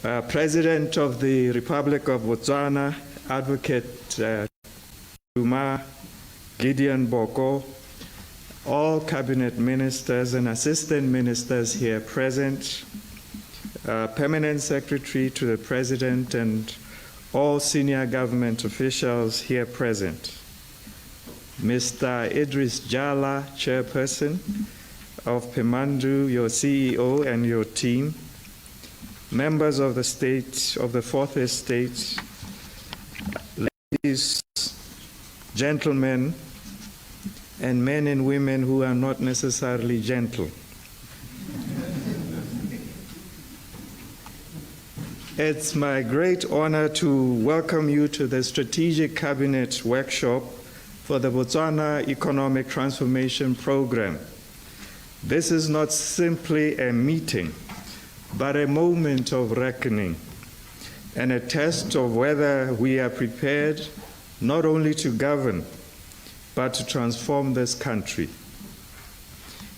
President of the Republic of Botswana, Advocate Duma, Gideon Boko, all cabinet ministers and assistant ministers here present, Permanent Secretary to the President and all senior government officials here present, Mr. Idris Jala, Chairperson of Pemandu, your CEO and your team, members of the state, of the Fourth Estate, ladies, gentlemen, and men and women who are not necessarily gentle. It's my great honor to welcome you to the Strategic Cabinet Workshop for the Botswana Economic Transformation Program. This is not simply a meeting, but a moment of reckoning and a test of whether we are prepared not only to govern, but to transform this country.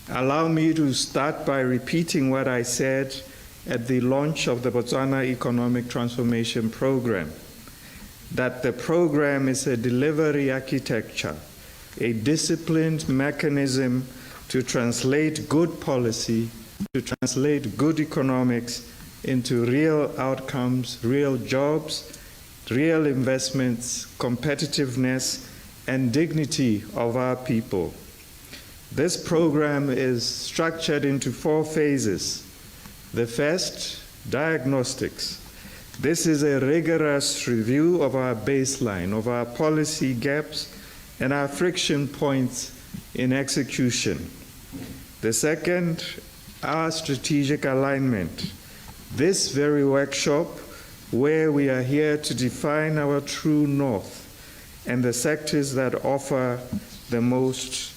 Allow me to start by repeating what I said at the launch of the Botswana Economic Transformation Program, that the program is a delivery architecture, a disciplined mechanism to translate good policy, to translate good economics into real outcomes, real jobs, real investments, competitiveness, and dignity of our people. This program is structured into 4 phases. The first, diagnostics. This is a rigorous review of our baseline, of our policy gaps, and our friction points in execution. The second, our strategic alignment. This very workshop, where we are here to define our true north and the sectors that offer the most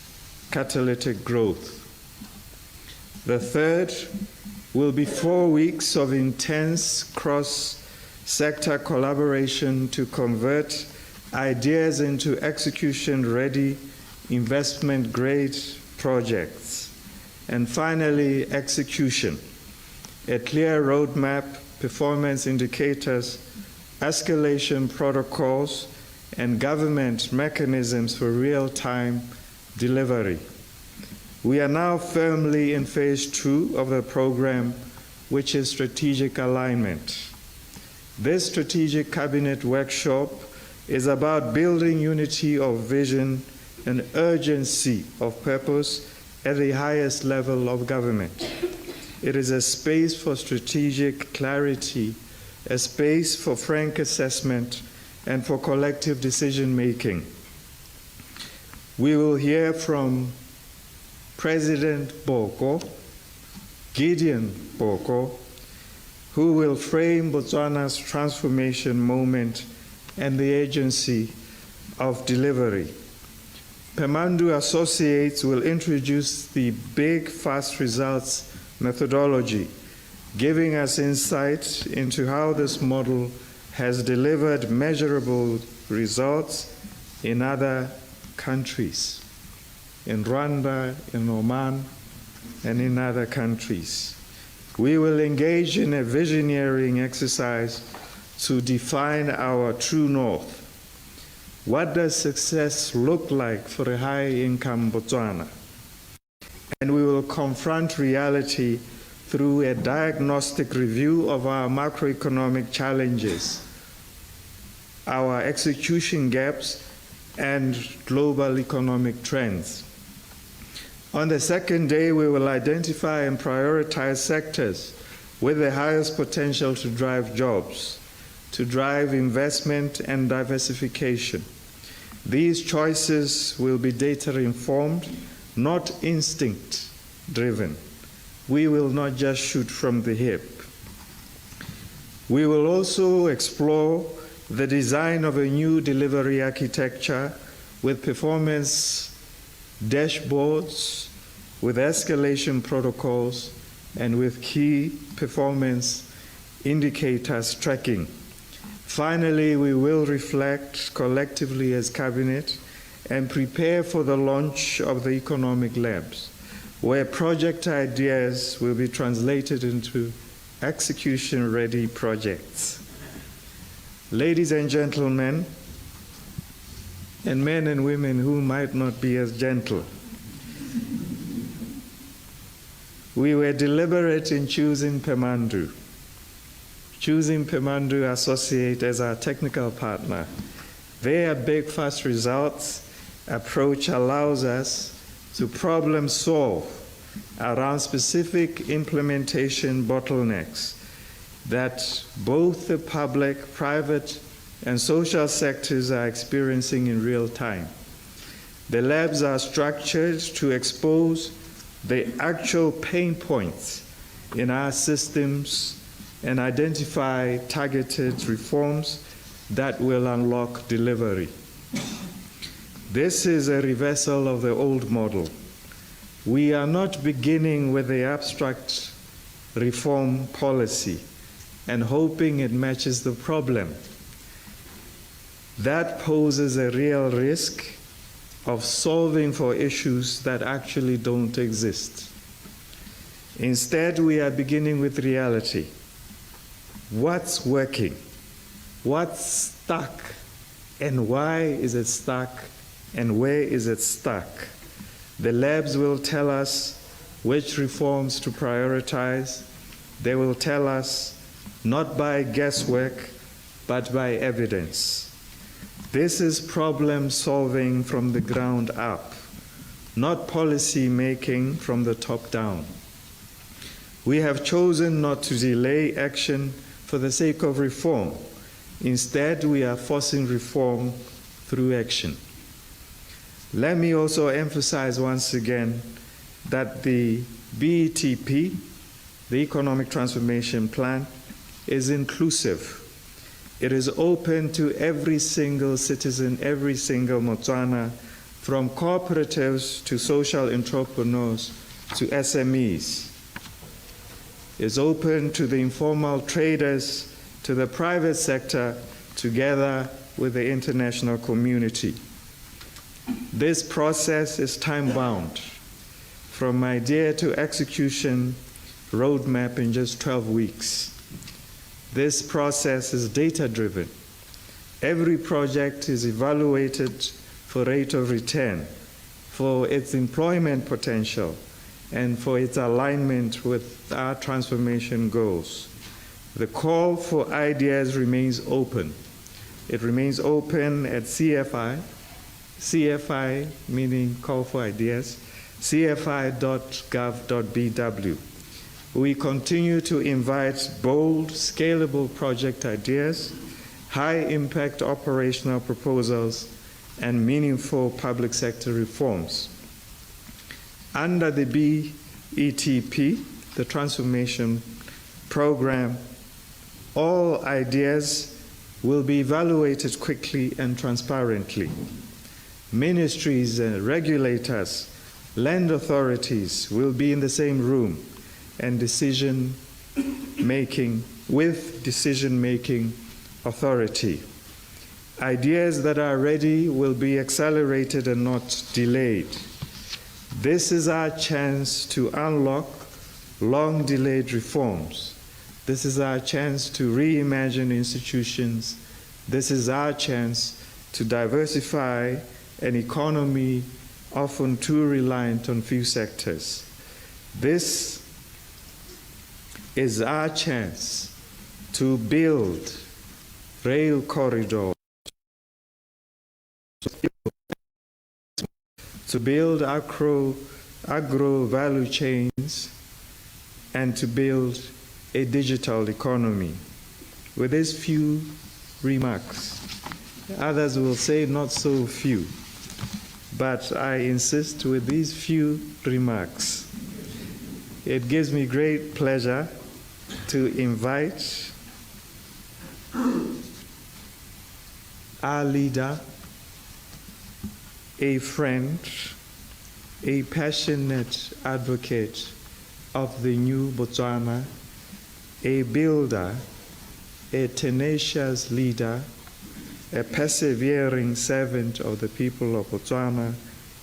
catalytic growth. The third will be 4 weeks of intense cross-sector collaboration to convert ideas into execution-ready, investment-grade projects. And finally, execution, a clear roadmap, performance indicators, escalation protocols, and government mechanisms for real-time delivery. We are now firmly in phase 2 of the program, which is strategic alignment. This strategic cabinet workshop is about building unity of vision and urgency of purpose at the highest level of government. It is a space for strategic clarity, a space for frank assessment, and for collective decision-making. We will hear from President Boko, Gideon Boko, who will frame Botswana's transformation moment and the agency of delivery. Pemandu Associates will introduce the Big Fast Results methodology, giving us insight into how this model has delivered measurable results in other countries, in Rwanda, in Oman, and in other countries. We will engage in a visioneering exercise to define our true north. What does success look like for a high-income Botswana? And we will confront reality through a diagnostic review of our macroeconomic challenges, our execution gaps, and global economic trends. On the second day, we will identify and prioritize sectors with the highest potential to drive jobs, to drive investment and diversification. These choices will be data-informed, not instinct-driven. We will not just shoot from the hip. We will also explore the design of a new delivery architecture with performance dashboards, with escalation protocols, and with key performance indicators tracking. Finally, we will reflect collectively as Cabinet and prepare for the launch of the economic labs, where project ideas will be translated into execution-ready projects. Ladies and gentlemen, and men and women who might not be as gentle, we were deliberate in choosing Pemandu Associate as our technical partner. Their big fast results approach allows us to problem solve around specific implementation bottlenecks that both the public, private, and social sectors are experiencing in real time. The labs are structured to expose the actual pain points in our systems and identify targeted reforms that will unlock delivery. This is a reversal of the old model. We are not beginning with the abstract reform policy and hoping it matches the problem. That poses a real risk of solving for issues that actually don't exist. Instead, we are beginning with reality. What's working? What's stuck? And why is it stuck? And where is it stuck? The labs will tell us which reforms to prioritize. They will tell us not by guesswork, but by evidence. This is problem solving from the ground up, not policy making from the top down. We have chosen not to delay action for the sake of reform. Instead, we are forcing reform through action. Let me also emphasize once again that the BETP, the Economic Transformation Plan, is inclusive. It is open to every single citizen, every single Botswana, from cooperatives to social entrepreneurs to SMEs. It's open to the informal traders, to the private sector, together with the international community. This process is time-bound. From idea to execution roadmap in just 12 weeks. This process is data-driven. Every project is evaluated for rate of return, for its employment potential, and for its alignment with our transformation goals. The call for ideas remains open. It remains open at CFI meaning call for ideas, cfi.gov.bw. We continue to invite bold, scalable project ideas, high-impact operational proposals, and meaningful public sector reforms. Under the BETP, the transformation program, all ideas will be evaluated quickly and transparently. Ministries and regulators, land authorities will be in the same room and decision-making authority. Ideas that are ready will be accelerated and not delayed. This is our chance to unlock long-delayed reforms. This is our chance to reimagine institutions. This is our chance to diversify an economy often too reliant on few sectors. This is our chance to build rail corridors, to build agro value chains, and to build a digital economy. With these few remarks, others will say not so few, but I insist with these few remarks. It gives me great pleasure to invite our leader, a friend, a passionate advocate of the new Botswana, a builder, a tenacious leader, a persevering servant of the people of Botswana,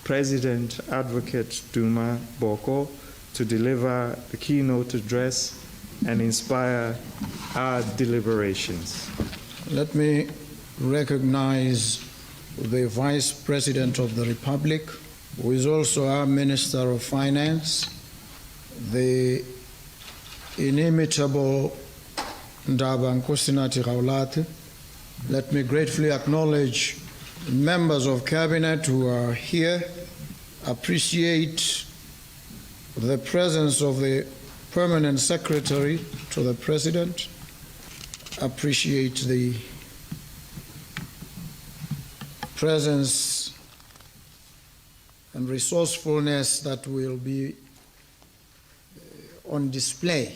President Advocate Duma Boko, to deliver the keynote address and inspire our deliberations. Let me recognize the Vice President of the Republic, who is also our Minister of Finance, the inimitable Ndaba Haulatwe. Let me gratefully acknowledge members of Cabinet who are here, appreciate the presence of the Permanent Secretary to the President, appreciate the presence and resourcefulness that will be on display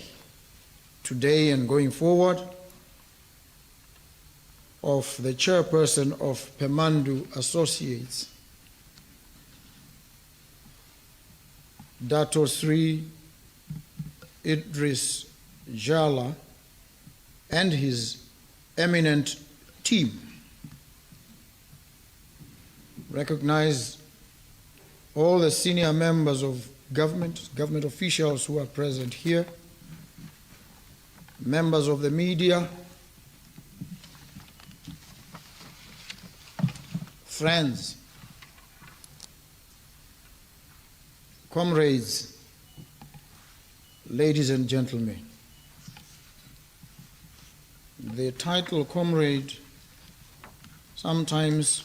today and going forward of the chairperson of Pemandu Associates, Dato Sri Idris Jala, and his eminent team. Recognize all the senior members of government officials who are present here, members of the media, friends, comrades, ladies and gentlemen. The title comrade sometimes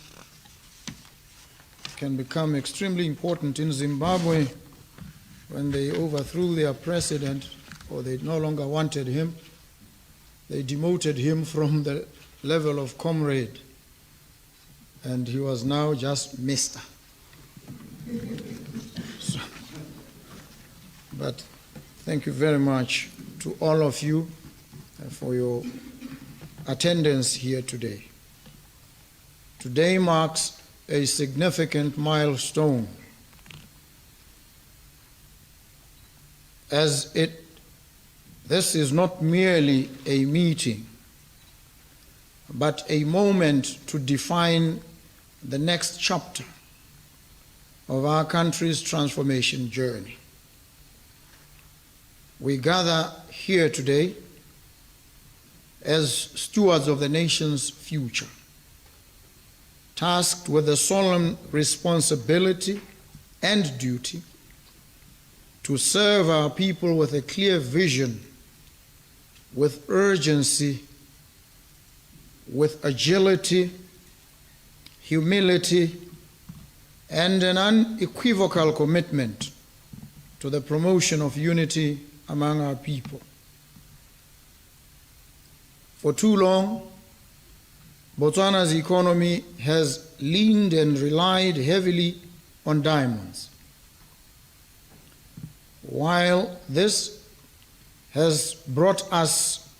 can become extremely important in Zimbabwe when they overthrew their president, or they no longer wanted him. They demoted him from the level of comrade, and he was now just Mr. So, but thank you very much to all of you for your attendance here today. Today marks a significant milestone, as this is not merely a meeting, but a moment to define the next chapter of our country's transformation journey. We gather here today as stewards of the nation's future, tasked with the solemn responsibility and duty to serve our people with a clear vision, with urgency, with agility, humility, and an unequivocal commitment to the promotion of unity among our people. For too long, Botswana's economy has leaned and relied heavily on diamonds. While this has brought us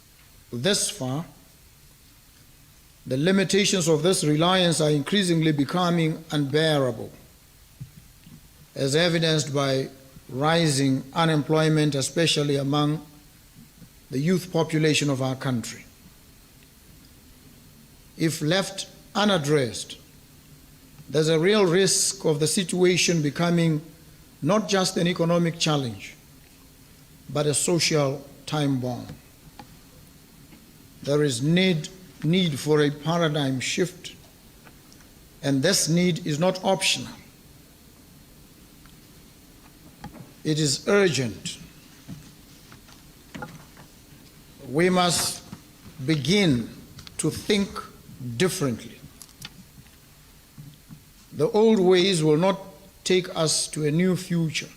this far, the limitations of this reliance are increasingly becoming unbearable, as evidenced by rising unemployment, especially among the youth population of our country. If left unaddressed, there's a real risk of the situation becoming not just an economic challenge, but a social time bomb. There is need for a paradigm shift, and this need is not optional. It is urgent. We must begin to think differently. The old ways will not take us to a new future.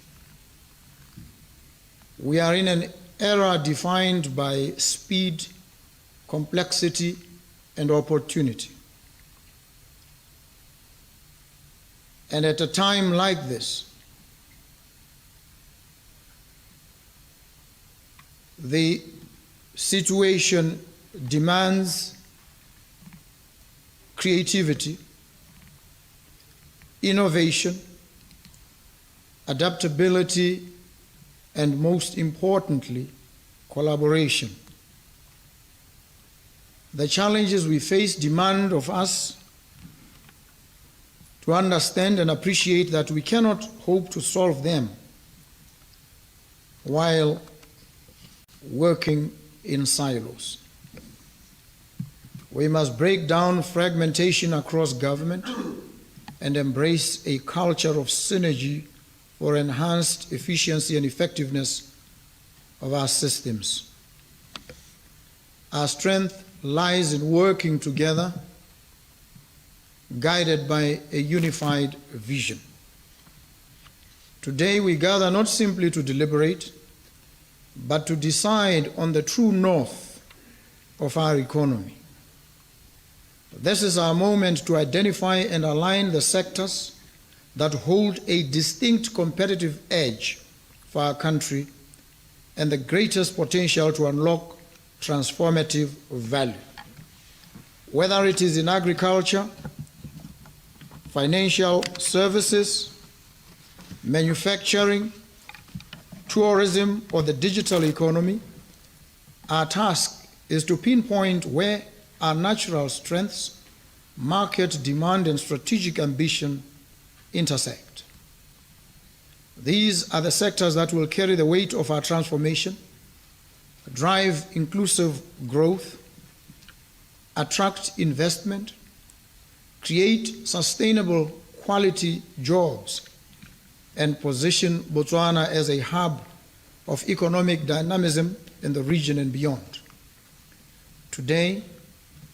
We are in an era defined by speed, complexity, and opportunity. And at a time like this, the situation demands creativity, innovation, adaptability, and most importantly, collaboration. The challenges we face demand of us to understand and appreciate that we cannot hope to solve them while working in silos. We must break down fragmentation across government and embrace a culture of synergy for enhanced efficiency and effectiveness of our systems. Our strength lies in working together, guided by a unified vision. Today we gather not simply to deliberate, but to decide on the true north of our economy. This is our moment to identify and align the sectors that hold a distinct competitive edge for our country and the greatest potential to unlock transformative value. Whether it is in agriculture, financial services, manufacturing, tourism, or the digital economy, our task is to pinpoint where our natural strengths, market demand, and strategic ambition intersect. These are the sectors that will carry the weight of our transformation, drive inclusive growth, attract investment, create sustainable quality jobs, and position Botswana as a hub of economic dynamism in the region and beyond. Today,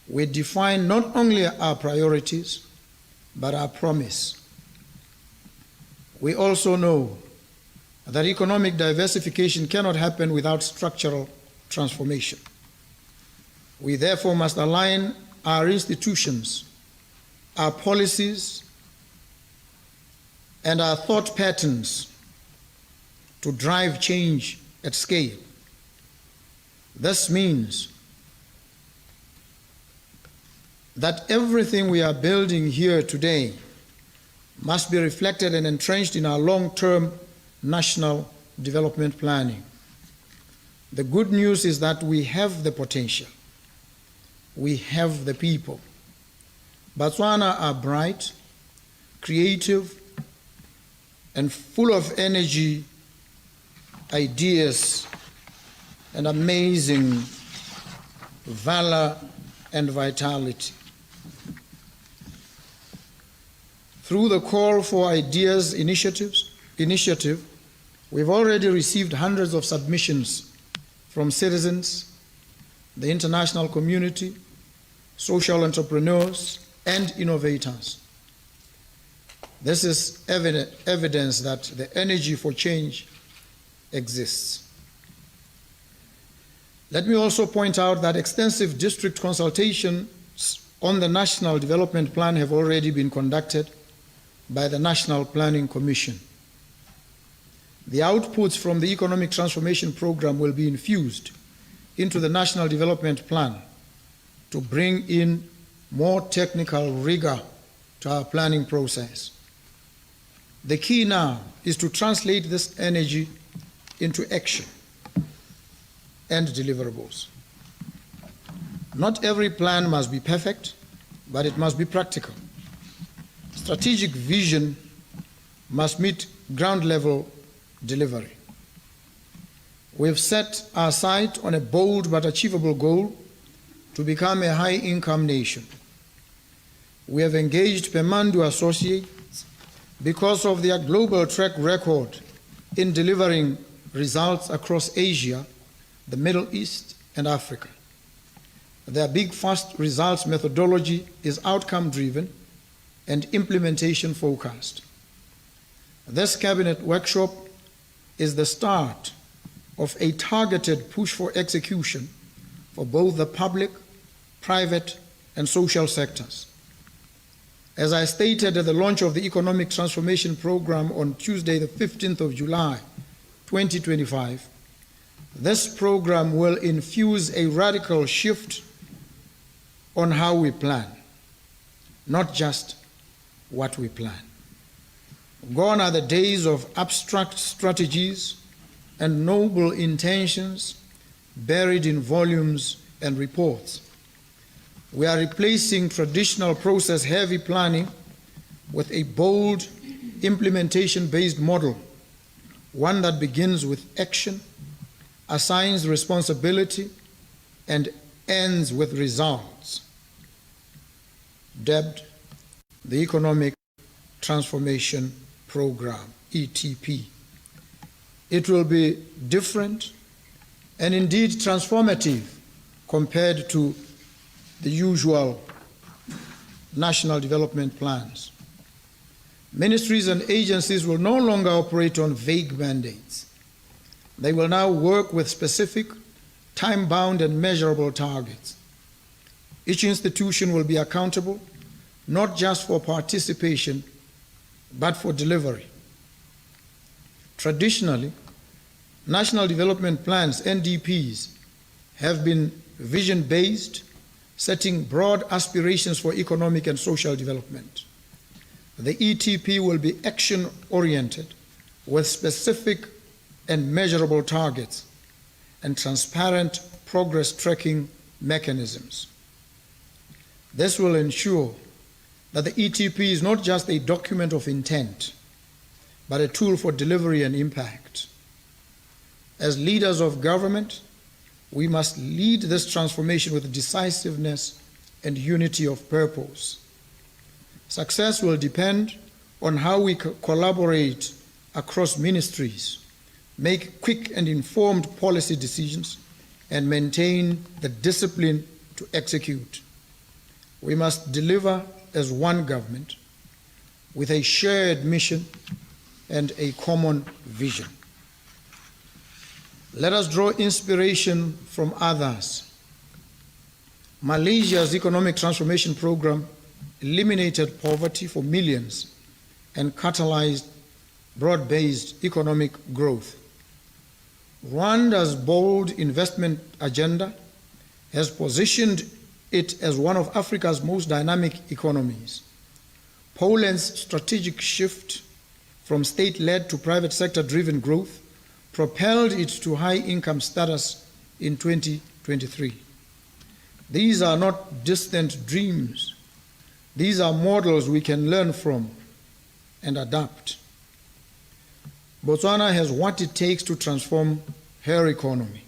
we define not only our priorities, but our promise. We also know that economic diversification cannot happen without structural transformation. We therefore must align our institutions, our policies, and our thought patterns to drive change at scale. This means that everything we are building here today must be reflected and entrenched in our long-term national development planning. The good news is that we have the potential. We have the people. Botswana are bright, creative, and full of energy, ideas, and amazing valor and vitality. Through the Call for Ideas initiative, we've already received hundreds of submissions from citizens, the international community, social entrepreneurs, and innovators. This is evidence that the energy for change exists. Let me also point out that extensive district consultations on the National Development Plan have already been conducted by the National Planning Commission. The outputs from the Economic Transformation Program will be infused into the National Development Plan to bring in more technical rigor to our planning process. The key now is to translate this energy into action and deliverables. Not every plan must be perfect, but it must be practical. Strategic vision must meet ground-level delivery. We've set our sight on a bold but achievable goal to become a high-income nation. We have engaged Pemandu Associates because of their global track record in delivering results across Asia, the Middle East, and Africa. Their Big Fast Results methodology is outcome-driven and implementation-focused. This cabinet workshop is the start of a targeted push for execution for both the public, private, and social sectors. As I stated at the launch of the Economic Transformation Program on Tuesday, the 15th of July, 2025, this program will infuse a radical shift on how we plan, not just what we plan. Gone are the days of abstract strategies and noble intentions buried in volumes and reports. We are replacing traditional process-heavy planning with a bold, implementation-based model, one that begins with action, assigns responsibility, and ends with results. DEBT, the Economic Transformation Program, ETP. It will be different and indeed transformative compared to the usual national development plans. Ministries and agencies will no longer operate on vague mandates. They will now work with specific, time-bound and measurable targets. Each institution will be accountable not just for participation, but for delivery. Traditionally, national development plans, NDPs, have been vision-based, setting broad aspirations for economic and social development. The ETP will be action-oriented with specific and measurable targets and transparent progress tracking mechanisms. This will ensure that the ETP is not just a document of intent, but a tool for delivery and impact. As leaders of government, we must lead this transformation with decisiveness and unity of purpose. Success will depend on how we collaborate across ministries, make quick and informed policy decisions, and maintain the discipline to execute. We must deliver as one government with a shared mission and a common vision. Let us draw inspiration from others. Malaysia's economic transformation program eliminated poverty for millions and catalyzed broad-based economic growth. Rwanda's bold investment agenda has positioned it as one of Africa's most dynamic economies. Poland's strategic shift from state-led to private sector-driven growth propelled it to high-income status in 2023. These are not distant dreams. These are models we can learn from and adapt. Botswana has what it takes to transform her economy.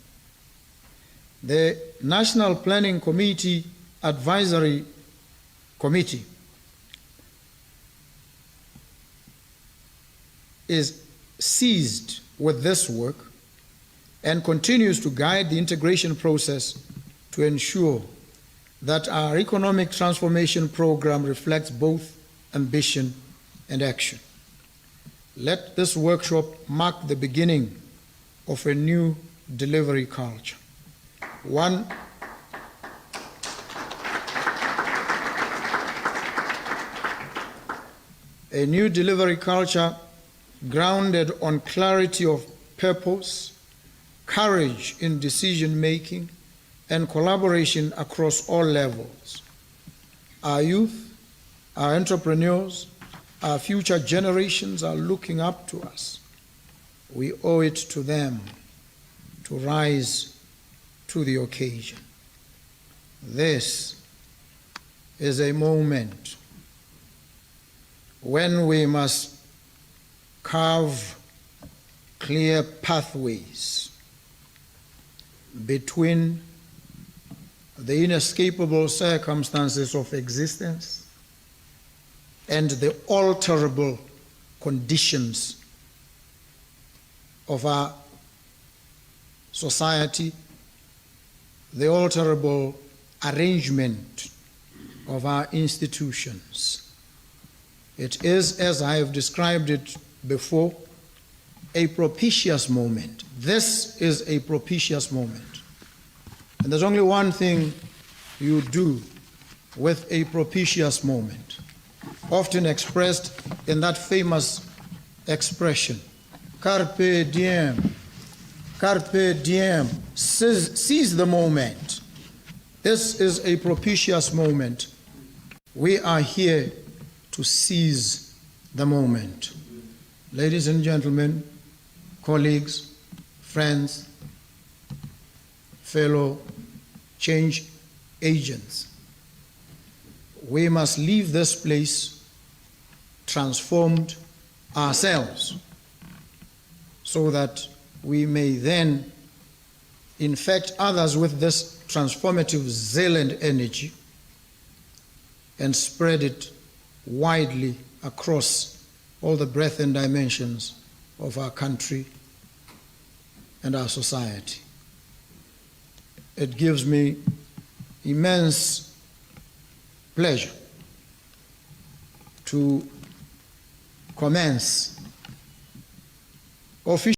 The National Planning Committee Advisory Committee is seized with this work and continues to guide the integration process to ensure that our economic transformation program reflects both ambition and action. Let this workshop mark the beginning of a new delivery culture. A new delivery culture grounded on clarity of purpose, courage in decision-making, and collaboration across all levels. Our youth, our entrepreneurs, our future generations are looking up to us. We owe it to them to rise to the occasion. This is a moment when we must carve clear pathways between the inescapable circumstances of existence and the alterable conditions of our society, the alterable arrangement of our institutions. It is, as I have described it before, a propitious moment. This is a propitious moment. And there's only one thing you do with a propitious moment, often expressed in that famous expression, carpe diem, carpe diem, seize the moment. This is a propitious moment. We are here to seize the moment. Ladies and gentlemen, colleagues, friends, fellow change agents, we must leave this place transformed ourselves so that we may then infect others with this transformative zeal and energy, and spread it widely across all the breadth and dimensions of our country and our society. It gives me immense pleasure to commence officially